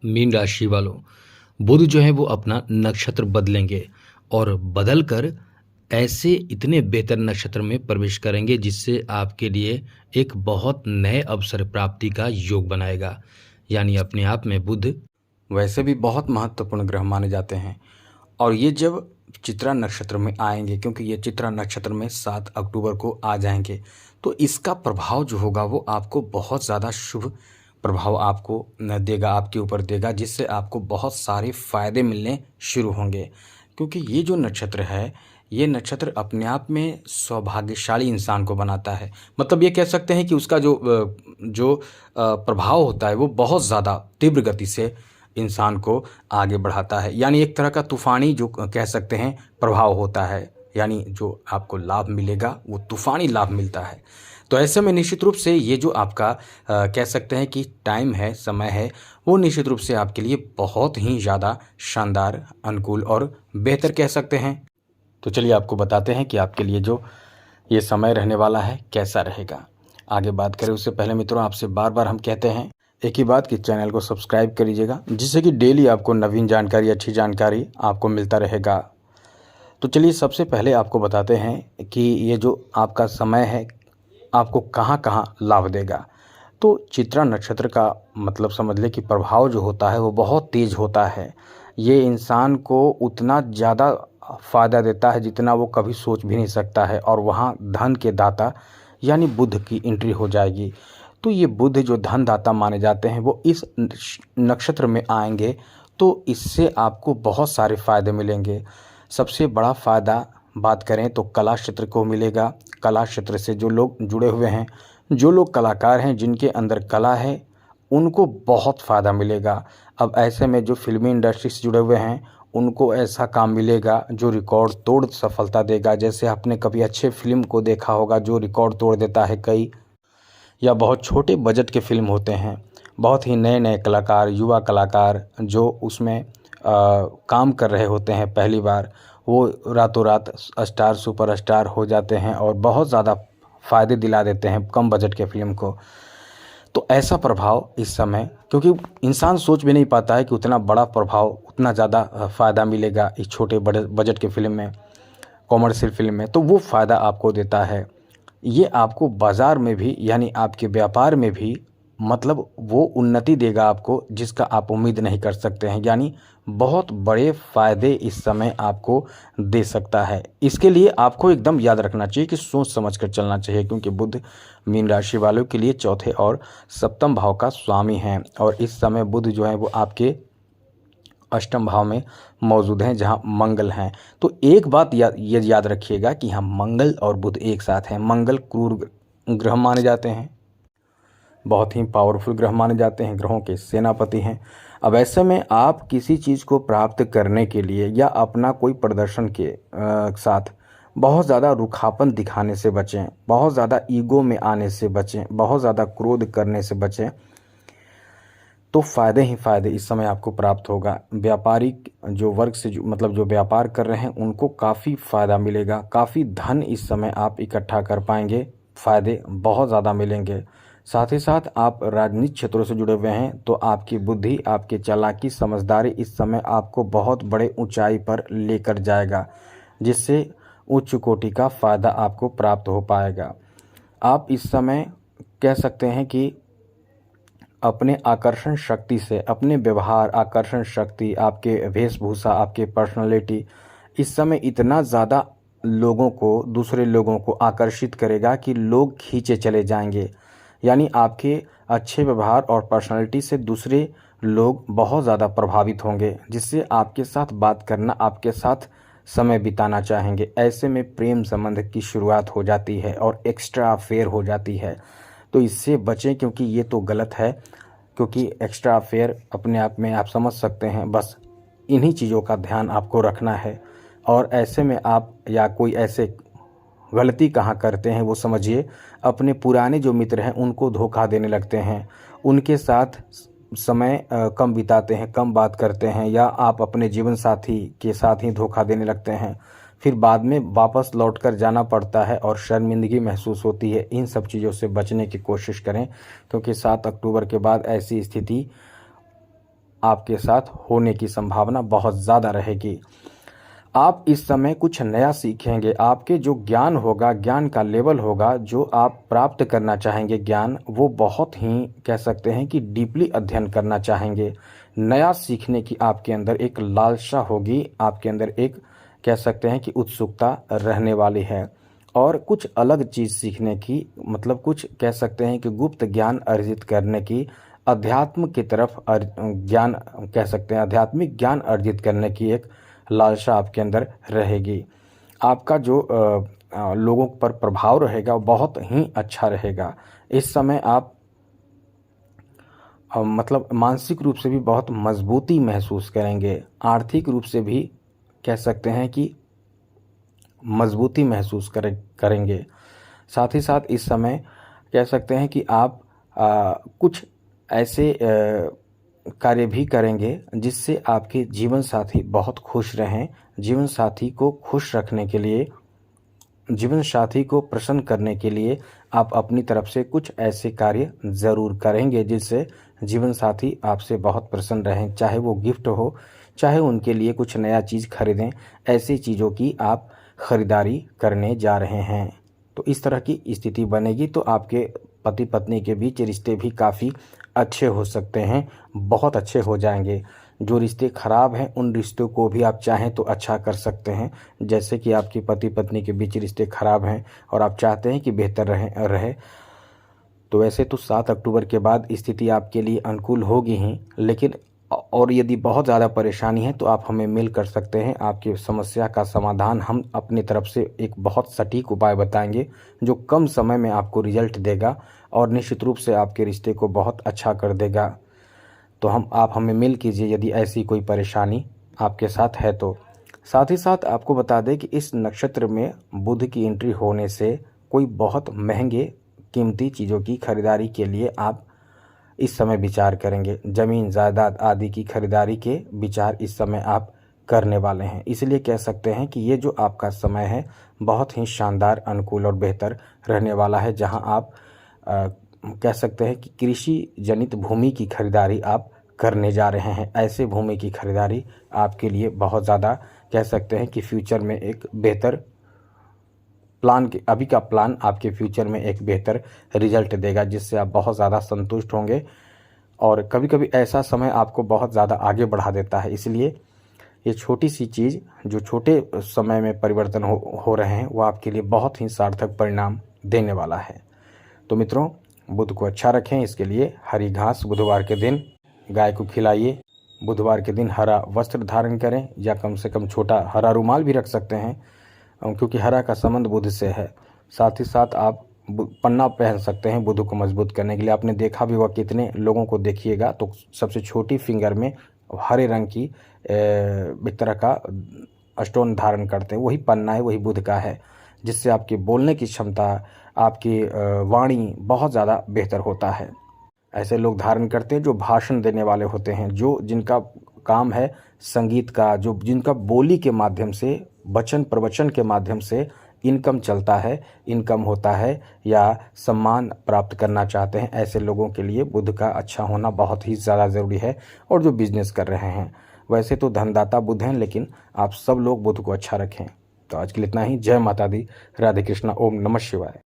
Mean राशि वालों, बुध जो है वो अपना नक्षत्र बदलेंगे और बदल कर ऐसे इतने बेहतर नक्षत्र में प्रवेश करेंगे जिससे आपके लिए एक बहुत नए अवसर प्राप्ति का योग बनाएगा। यानी अपने आप में बुध वैसे भी बहुत महत्वपूर्ण ग्रह माने जाते हैं और ये जब चित्रा नक्षत्र में आएंगे, क्योंकि ये चित्रा नक्षत्र में 7 अक्टूबर को आ जाएंगे, तो इसका प्रभाव जो होगा वो आपको बहुत ज़्यादा शुभ प्रभाव आपको न देगा, आपके ऊपर देगा, जिससे आपको बहुत सारे फायदे मिलने शुरू होंगे। क्योंकि ये जो नक्षत्र है, ये नक्षत्र अपने आप में सौभाग्यशाली इंसान को बनाता है। मतलब ये कह सकते हैं कि उसका जो प्रभाव होता है वो बहुत ज़्यादा तीव्र गति से इंसान को आगे बढ़ाता है। यानी एक तरह का तूफ़ानी जो कह सकते हैं प्रभाव होता है, यानी जो आपको लाभ मिलेगा वो तूफ़ानी लाभ मिलता है। तो ऐसे में निश्चित रूप से ये जो आपका कह सकते हैं कि टाइम है, समय है, वो निश्चित रूप से आपके लिए बहुत ही ज़्यादा शानदार, अनुकूल और बेहतर कह सकते हैं। तो चलिए आपको बताते हैं कि आपके लिए जो ये समय रहने वाला है कैसा रहेगा। आगे बात करें उससे पहले मित्रों, आपसे बार बार हम कहते हैं एक ही बात कि चैनल को सब्सक्राइब कर लीजिएगा, जिससे कि डेली आपको नवीन जानकारी, अच्छी जानकारी आपको मिलता रहेगा। तो चलिए सबसे पहले आपको बताते हैं कि ये जो आपका समय है आपको कहाँ कहाँ लाभ देगा। तो चित्रा नक्षत्र का मतलब समझ ले कि प्रभाव जो होता है वो बहुत तेज़ होता है। ये इंसान को उतना ज़्यादा फ़ायदा देता है जितना वो कभी सोच भी नहीं सकता है, और वहाँ धन के दाता यानी बुध की एंट्री हो जाएगी। तो ये बुध जो धन दाता माने जाते हैं वो इस नक्षत्र में आएंगे, तो इससे आपको बहुत सारे फ़ायदे मिलेंगे। सबसे बड़ा फ़ायदा बात करें तो कला क्षेत्र को मिलेगा। कला क्षेत्र से जो लोग जुड़े हुए हैं, जो लोग कलाकार हैं, जिनके अंदर कला है, उनको बहुत फ़ायदा मिलेगा। अब ऐसे में जो फिल्मी इंडस्ट्री से जुड़े हुए हैं उनको ऐसा काम मिलेगा जो रिकॉर्ड तोड़ सफलता देगा। जैसे आपने कभी अच्छे फिल्म को देखा होगा जो रिकॉर्ड तोड़ देता है कई, या बहुत छोटे बजट के फिल्म होते हैं, बहुत ही नए नए कलाकार, युवा कलाकार जो उसमें काम कर रहे होते हैं पहली बार, वो रातों रात स्टार, सुपरस्टार हो जाते हैं और बहुत ज़्यादा फ़ायदे दिला देते हैं कम बजट के फिल्म को। तो ऐसा प्रभाव इस समय, क्योंकि इंसान सोच भी नहीं पाता है कि उतना बड़ा प्रभाव, उतना ज़्यादा फ़ायदा मिलेगा इस छोटे बड़े बजट के फिल्म में, कॉमर्शियल फिल्म में, तो वो फ़ायदा आपको देता है। ये आपको बाज़ार में भी यानी आपके व्यापार में भी मतलब वो उन्नति देगा आपको जिसका आप उम्मीद नहीं कर सकते हैं। यानी बहुत बड़े फ़ायदे इस समय आपको दे सकता है। इसके लिए आपको एकदम याद रखना चाहिए कि सोच समझ कर चलना चाहिए, क्योंकि बुध मीन राशि वालों के लिए चौथे और सप्तम भाव का स्वामी हैं, और इस समय बुध जो है वो आपके अष्टम भाव में मौजूद हैं जहां मंगल हैं। तो एक बात ये याद रखिएगा कि हाँ, मंगल और बुध एक साथ हैं। मंगल क्रूर ग्रह माने जाते हैं, बहुत ही पावरफुल ग्रह माने जाते हैं, ग्रहों के सेनापति हैं। अब ऐसे में आप किसी चीज़ को प्राप्त करने के लिए या अपना कोई प्रदर्शन के साथ बहुत ज़्यादा रुखापन दिखाने से बचें, बहुत ज़्यादा ईगो में आने से बचें, बहुत ज़्यादा क्रोध करने से बचें, तो फ़ायदे ही फ़ायदे इस समय आपको प्राप्त होगा। व्यापारिक जो वर्ग से मतलब जो व्यापार कर रहे हैं उनको काफ़ी फ़ायदा मिलेगा, काफ़ी धन इस समय आप इकट्ठा कर पाएंगे, फ़ायदे बहुत ज़्यादा मिलेंगे। साथ ही साथ आप राजनीतिक क्षेत्रों से जुड़े हुए हैं तो आपकी बुद्धि, आपकी चालाकी, समझदारी इस समय आपको बहुत बड़े ऊंचाई पर लेकर जाएगा, जिससे उच्च कोटि का फ़ायदा आपको प्राप्त हो पाएगा। आप इस समय कह सकते हैं कि अपने आकर्षण शक्ति से, अपने व्यवहार, आकर्षण शक्ति, आपके वेशभूषा, आपके पर्सनालिटी इस समय इतना ज़्यादा लोगों को, दूसरे लोगों को आकर्षित करेगा कि लोग खींचे चले जाएंगे। यानी आपके अच्छे व्यवहार और पर्सनालिटी से दूसरे लोग बहुत ज़्यादा प्रभावित होंगे, जिससे आपके साथ बात करना, आपके साथ समय बिताना चाहेंगे। ऐसे में प्रेम संबंध की शुरुआत हो जाती है और एक्स्ट्रा अफेयर हो जाती है। तो इससे बचें, क्योंकि ये तो गलत है, क्योंकि एक्स्ट्रा अफेयर अपने आप में आप समझ सकते हैं, बस इन्हीं चीज़ों का ध्यान आपको रखना है। और ऐसे में आप या कोई ऐसे गलती कहाँ करते हैं वो समझिए, अपने पुराने जो मित्र हैं उनको धोखा देने लगते हैं, उनके साथ समय कम बिताते हैं, कम बात करते हैं, या आप अपने जीवन साथी के साथ ही धोखा देने लगते हैं, फिर बाद में वापस लौटकर जाना पड़ता है और शर्मिंदगी महसूस होती है। इन सब चीज़ों से बचने की कोशिश करें, क्योंकि 7 अक्टूबर के बाद ऐसी स्थिति आपके साथ होने की संभावना बहुत ज़्यादा रहेगी। आप इस समय कुछ नया सीखेंगे। आपके जो ज्ञान होगा, ज्ञान का लेवल होगा, जो आप प्राप्त करना चाहेंगे ज्ञान, वो बहुत ही कह सकते हैं कि डीपली अध्ययन करना चाहेंगे। नया सीखने की आपके अंदर एक लालसा होगी, आपके अंदर एक कह सकते हैं कि उत्सुकता रहने वाली है। और कुछ अलग चीज़ सीखने की, मतलब कुछ कह सकते हैं कि गुप्त ज्ञान अर्जित करने की, अध्यात्म की तरफ ज्ञान कह सकते हैं, आध्यात्मिक ज्ञान अर्जित करने की एक लालसा आपके अंदर रहेगी। आपका जो लोगों पर प्रभाव रहेगा वो बहुत ही अच्छा रहेगा। इस समय आप मतलब मानसिक रूप से भी बहुत मजबूती महसूस करेंगे, आर्थिक रूप से भी कह सकते हैं कि मजबूती महसूस करेंगे। साथ ही साथ इस समय कह सकते हैं कि आप कुछ ऐसे कार्य भी करेंगे जिससे आपके जीवन साथी बहुत खुश रहें। जीवन साथी को खुश रखने के लिए, जीवन साथी को प्रसन्न करने के लिए आप अपनी तरफ से कुछ ऐसे कार्य ज़रूर करेंगे जिससे जीवन साथी आपसे बहुत प्रसन्न रहें। चाहे वो गिफ्ट हो, चाहे उनके लिए कुछ नया चीज़ खरीदें, ऐसी चीज़ों की आप ख़रीदारी करने जा रहे हैं। तो इस तरह की स्थिति बनेगी तो आपके पति पत्नी के बीच रिश्ते भी काफ़ी अच्छे हो सकते हैं, बहुत अच्छे हो जाएंगे। जो रिश्ते खराब हैं उन रिश्तों को भी आप चाहें तो अच्छा कर सकते हैं। जैसे कि आपके पति पत्नी के बीच रिश्ते खराब हैं और आप चाहते हैं कि बेहतर रहे, तो वैसे तो 7 अक्टूबर के बाद स्थिति आपके लिए अनुकूल होगी ही, लेकिन और यदि बहुत ज़्यादा परेशानी है तो आप हमें मेल कर सकते हैं। आपकी समस्या का समाधान हम अपनी तरफ से एक बहुत सटीक उपाय बताएंगे जो कम समय में आपको रिजल्ट देगा और निश्चित रूप से आपके रिश्ते को बहुत अच्छा कर देगा। तो आप हमें मेल कीजिए यदि ऐसी कोई परेशानी आपके साथ है तो। साथ ही साथ आपको बता दें कि इस नक्षत्र में बुध की एंट्री होने से कोई बहुत महंगे कीमती चीज़ों की खरीदारी के लिए आप इस समय विचार करेंगे। ज़मीन जायदाद आदि की खरीदारी के विचार इस समय आप करने वाले हैं। इसलिए कह सकते हैं कि ये जो आपका समय है बहुत ही शानदार, अनुकूल और बेहतर रहने वाला है, जहां आप कह सकते हैं कि कृषि जनित भूमि की खरीदारी आप करने जा रहे हैं। ऐसे भूमि की खरीदारी आपके लिए बहुत ज़्यादा कह सकते हैं कि फ्यूचर में एक बेहतर प्लान के, अभी का प्लान आपके फ्यूचर में एक बेहतर रिजल्ट देगा जिससे आप बहुत ज़्यादा संतुष्ट होंगे। और कभी कभी ऐसा समय आपको बहुत ज़्यादा आगे बढ़ा देता है। इसलिए ये छोटी सी चीज़ जो छोटे समय में परिवर्तन हो रहे हैं वो आपके लिए बहुत ही सार्थक परिणाम देने वाला है। तो मित्रों, बुध को अच्छा रखें, इसके लिए हरी घास बुधवार के दिन गाय को खिलाइए। बुधवार के दिन हरा वस्त्र धारण करें या कम से कम छोटा हरा रुमाल भी रख सकते हैं, क्योंकि हरा का संबंध बुध से है। साथ ही साथ आप पन्ना पहन सकते हैं बुध को मजबूत करने के लिए। आपने देखा भी होगा कितने लोगों को देखिएगा तो सबसे छोटी फिंगर में हरे रंग की एक तरह का स्टोन धारण करते हैं, वही पन्ना है, वही बुध का है, जिससे आपकी बोलने की क्षमता, आपकी वाणी बहुत ज़्यादा बेहतर होता है। ऐसे लोग धारण करते हैं जो भाषण देने वाले होते हैं, जो जिनका काम है संगीत का, जो जिनका बोली के माध्यम से, वचन प्रवचन के माध्यम से इनकम चलता है, इनकम होता है या सम्मान प्राप्त करना चाहते हैं, ऐसे लोगों के लिए बुध का अच्छा होना बहुत ही ज़्यादा ज़रूरी है। और जो बिजनेस कर रहे हैं, वैसे तो धनदाता बुध हैं, लेकिन आप सब लोग बुध को अच्छा रखें। तो आज के लिए इतना ही। जय माता दी, राधे कृष्णा, ओम नमः शिवाय।